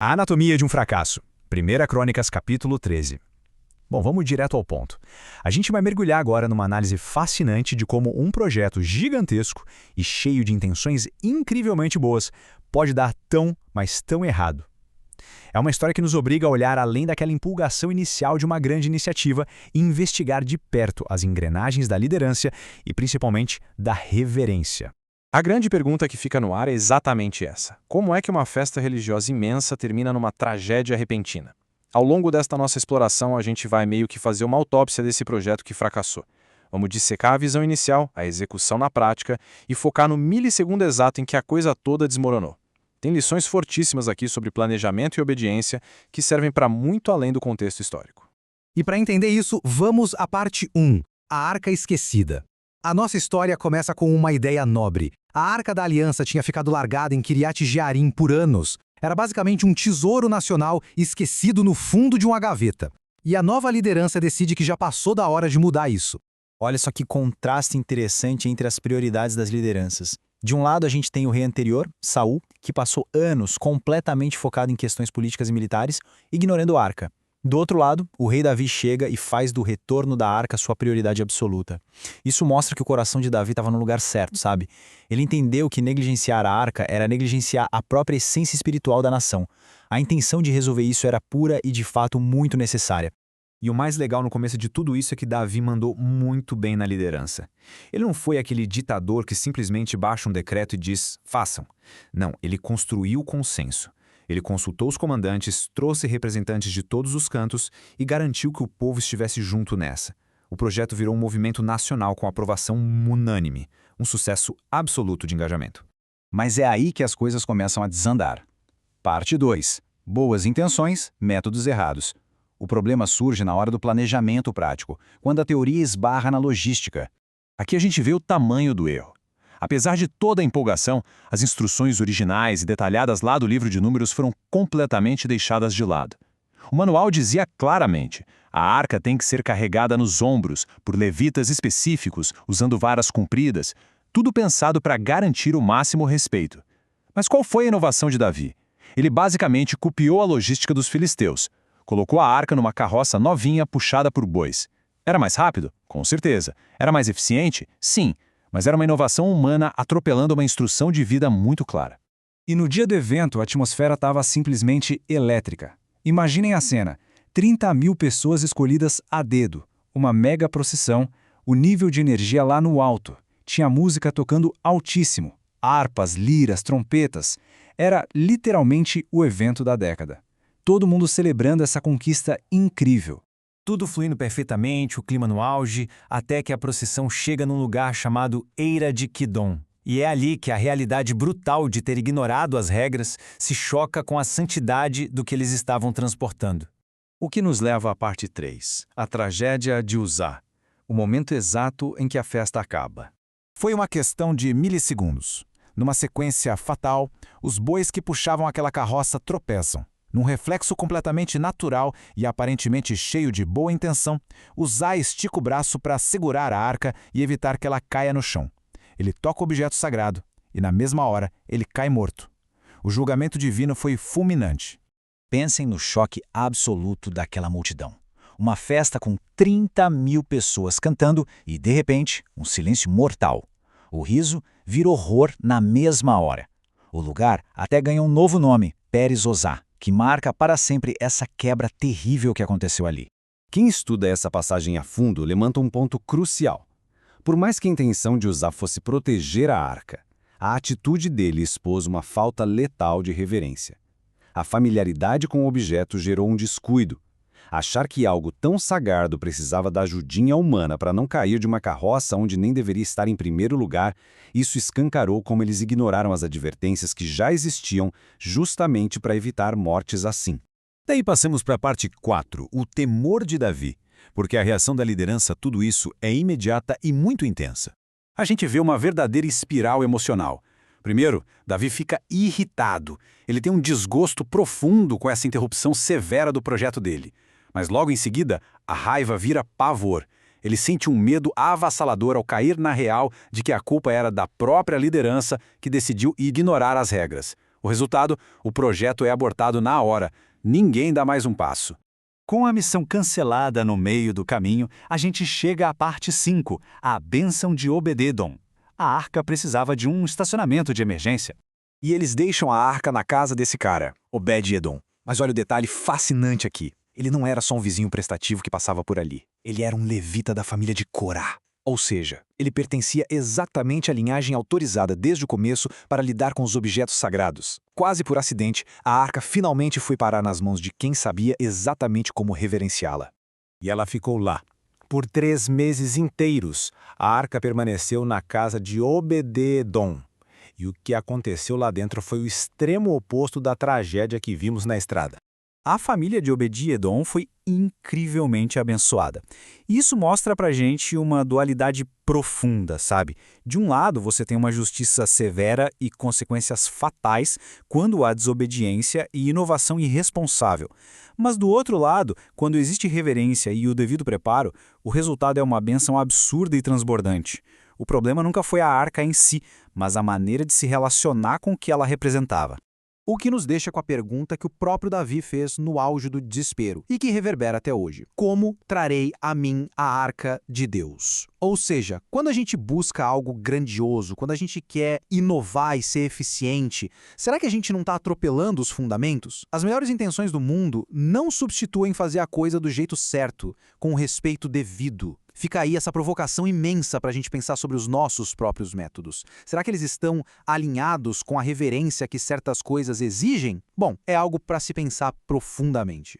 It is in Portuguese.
A Anatomia de um Fracasso. 1 Crônicas, capítulo 13. Bom, vamos direto ao ponto. A gente vai mergulhar agora numa análise fascinante de como um projeto gigantesco e cheio de intenções incrivelmente boas pode dar tão, mas tão errado. É uma história que nos obriga a olhar além daquela empolgação inicial de uma grande iniciativa e investigar de perto as engrenagens da liderança e, principalmente, da reverência. A grande pergunta que fica no ar é exatamente essa. Como é que uma festa religiosa imensa termina numa tragédia repentina? Ao longo desta nossa exploração, a gente vai meio que fazer uma autópsia desse projeto que fracassou. Vamos dissecar a visão inicial, a execução na prática e focar no milissegundo exato em que a coisa toda desmoronou. Tem lições fortíssimas aqui sobre planejamento e obediência que servem para muito além do contexto histórico. E para entender isso, vamos à parte 1, a Arca Esquecida. A nossa história começa com uma ideia nobre. A Arca da Aliança tinha ficado largada em Kiryat Jearim por anos. Era basicamente um tesouro nacional esquecido no fundo de uma gaveta. E a nova liderança decide que já passou da hora de mudar isso. Olha só que contraste interessante entre as prioridades das lideranças. De um lado, a gente tem o rei anterior, Saul, que passou anos completamente focado em questões políticas e militares, ignorando a Arca. Do outro lado, o rei Davi chega e faz do retorno da Arca sua prioridade absoluta. Isso mostra que o coração de Davi estava no lugar certo, sabe? Ele entendeu que negligenciar a Arca era negligenciar a própria essência espiritual da nação. A intenção de resolver isso era pura e, de fato, muito necessária. E o mais legal no começo de tudo isso é que Davi mandou muito bem na liderança. Ele não foi aquele ditador que simplesmente baixa um decreto e diz, façam. Não, ele construiu o consenso. Ele consultou os comandantes, trouxe representantes de todos os cantos e garantiu que o povo estivesse junto nessa. O projeto virou um movimento nacional com aprovação unânime, um sucesso absoluto de engajamento. Mas é aí que as coisas começam a desandar. Parte 2. Boas intenções, métodos errados. O problema surge na hora do planejamento prático, quando a teoria esbarra na logística. Aqui a gente vê o tamanho do erro. Apesar de toda a empolgação, as instruções originais e detalhadas lá do livro de Números foram completamente deixadas de lado. O manual dizia claramente: a arca tem que ser carregada nos ombros, por levitas específicos, usando varas compridas, tudo pensado para garantir o máximo respeito. Mas qual foi a inovação de Davi? Ele basicamente copiou a logística dos filisteus. Colocou a arca numa carroça novinha puxada por bois. Era mais rápido? Com certeza. Era mais eficiente? Sim. Mas era uma inovação humana atropelando uma instrução de vida muito clara. E no dia do evento, a atmosfera estava simplesmente elétrica. Imaginem a cena: 30.000 pessoas escolhidas a dedo, uma mega procissão, o nível de energia lá no alto. Tinha música tocando altíssimo, harpas, liras, trompetas. Era literalmente o evento da década. Todo mundo celebrando essa conquista incrível. Tudo fluindo perfeitamente, o clima no auge, até que a procissão chega num lugar chamado Eira de Quidom. E é ali que a realidade brutal de ter ignorado as regras se choca com a santidade do que eles estavam transportando. O que nos leva à parte 3, a tragédia de Uzá, o momento exato em que a festa acaba. Foi uma questão de milissegundos. Numa sequência fatal, os bois que puxavam aquela carroça tropeçam. Num reflexo completamente natural e aparentemente cheio de boa intenção, Uzá estica o braço para segurar a arca e evitar que ela caia no chão. Ele toca o objeto sagrado e, na mesma hora, ele cai morto. O julgamento divino foi fulminante. Pensem no choque absoluto daquela multidão. Uma festa com 30.000 pessoas cantando e, de repente, um silêncio mortal. O riso vira horror na mesma hora. O lugar até ganhou um novo nome, Pérez Ozá, que marca para sempre essa quebra terrível que aconteceu ali. Quem estuda essa passagem a fundo levanta um ponto crucial. Por mais que a intenção de Uzá fosse proteger a arca, a atitude dele expôs uma falta letal de reverência. A familiaridade com o objeto gerou um descuido. Achar que algo tão sagrado precisava da ajudinha humana para não cair de uma carroça onde nem deveria estar em primeiro lugar, isso escancarou como eles ignoraram as advertências que já existiam justamente para evitar mortes assim. Daí passamos para a parte 4, o temor de Davi, porque a reação da liderança a tudo isso é imediata e muito intensa. A gente vê uma verdadeira espiral emocional. Primeiro, Davi fica irritado. Ele tem um desgosto profundo com essa interrupção severa do projeto dele. Mas logo em seguida, a raiva vira pavor. Ele sente um medo avassalador ao cair na real de que a culpa era da própria liderança que decidiu ignorar as regras. O resultado, o projeto é abortado na hora. Ninguém dá mais um passo. Com a missão cancelada no meio do caminho, a gente chega à parte 5, a bênção de Obed-Edom. A arca precisava de um estacionamento de emergência. E eles deixam a arca na casa desse cara, Obed-Edom. Mas olha o detalhe fascinante aqui. Ele não era só um vizinho prestativo que passava por ali. Ele era um levita da família de Corá. Ou seja, ele pertencia exatamente à linhagem autorizada desde o começo para lidar com os objetos sagrados. Quase por acidente, a arca finalmente foi parar nas mãos de quem sabia exatamente como reverenciá-la. E ela ficou lá. Por 3 meses inteiros, a arca permaneceu na casa de Obed-Edom. E o que aconteceu lá dentro foi o extremo oposto da tragédia que vimos na estrada. A família de Obed-Edom foi incrivelmente abençoada. Isso mostra pra gente uma dualidade profunda, sabe? De um lado, você tem uma justiça severa e consequências fatais quando há desobediência e inovação irresponsável. Mas do outro lado, quando existe reverência e o devido preparo, o resultado é uma bênção absurda e transbordante. O problema nunca foi a arca em si, mas a maneira de se relacionar com o que ela representava. O que nos deixa com a pergunta que o próprio Davi fez no auge do desespero e que reverbera até hoje. Como trarei a mim a arca de Deus? Ou seja, quando a gente busca algo grandioso, quando a gente quer inovar e ser eficiente, será que a gente não está atropelando os fundamentos? As melhores intenções do mundo não substituem fazer a coisa do jeito certo, com o respeito devido. Fica aí essa provocação imensa para a gente pensar sobre os nossos próprios métodos. Será que eles estão alinhados com a reverência que certas coisas exigem? Bom, é algo para se pensar profundamente.